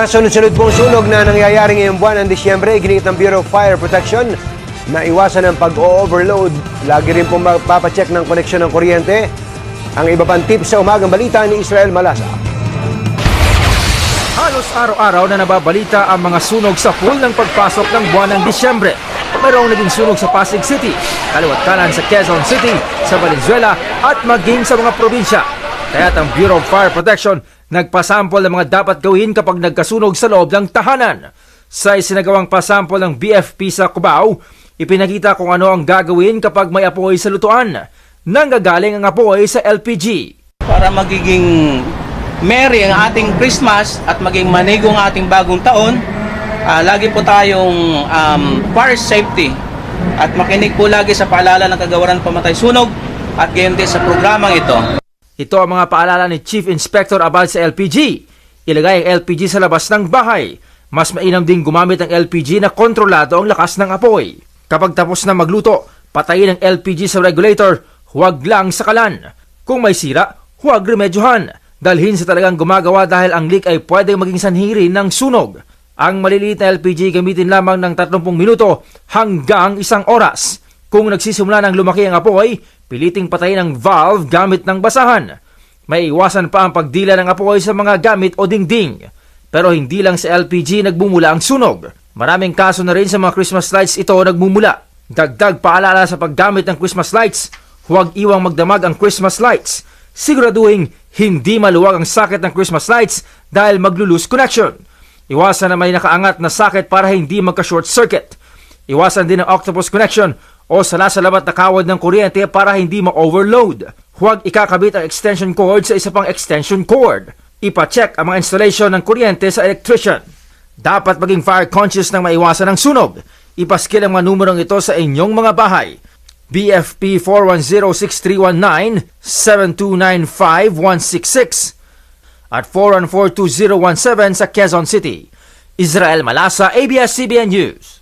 Sunod-sunod pong sunog na nangyayari ngayong buwan ng Disyembre, ginit ng Bureau of Fire Protection na iwasan ang pag-overload. Lagi rin pong mapapacheck ng koneksyon ng kuryente. Ang iba pang tips sa umagang balita ni Israel Malasa. Halos araw-araw na nababalita ang mga sunog sa pool ng pagpasok ng buwan ng Disyembre. Mayroong naging sunog sa Pasig City, kaliwat kanan sa Quezon City, sa Valenzuela at maging sa mga probinsya. Kaya't ang Bureau of Fire Protection nagpasample ng mga dapat gawin kapag nagkasunog sa loob ng tahanan. Sa isinagawang pasample ng BFP sa Cubao, ipinakita kung ano ang gagawin kapag may apoy sa lutuan. Nanggagaling ang apoy sa LPG. Para magiging merry ang ating Christmas at maging manigo ang ating bagong taon, lagi po tayong fire safety at makinig po lagi sa paalala ng Kagawaran Pamatay Sunog at gayon din sa programang ito. Ito ang mga paalala ni Chief Inspector Abad sa LPG. Ilagay ang LPG sa labas ng bahay. Mas mainam ding gumamit ng LPG na kontrolado ang lakas ng apoy. Kapag tapos na magluto, patayin ang LPG sa regulator, huwag lang sa kalan. Kung may sira, huwag remedyohan. Dalhin sa talagang gumagawa dahil ang leak ay pwedeng maging sanhi rin ng sunog. Ang maliliit na LPG gamitin lamang ng 30 minuto hanggang 1 oras. Kung nagsisimula ng lumaki ang apoy, piliting patayin ang valve gamit ng basahan. May iwasan pa ang pagdila ng apoy sa mga gamit o dingding. Pero hindi lang sa LPG nagbumula ang sunog. Maraming kaso na rin sa mga Christmas lights ito nagmumula. Dagdag paalala sa paggamit ng Christmas lights, huwag iwang magdamag ang Christmas lights. Siguraduhin hindi maluwag ang socket ng Christmas lights dahil maglo-lose connection. Iwasan na may nakaangat na socket para hindi magka-short circuit. Iwasan din ang octopus connection o salasalabat na kawad ng kuryente para hindi ma-overload. Huwag ikakabit ang extension cord sa isa pang extension cord. Ipa-check ang mga installation ng kuryente sa electrician. Dapat maging fire conscious nang maiwasan ang sunog. Ipaskil ang mga numerong ito sa inyong mga bahay. BFP 410-6319-7295166 at 414-2017 sa Quezon City. Israel Malasa, ABS-CBN News.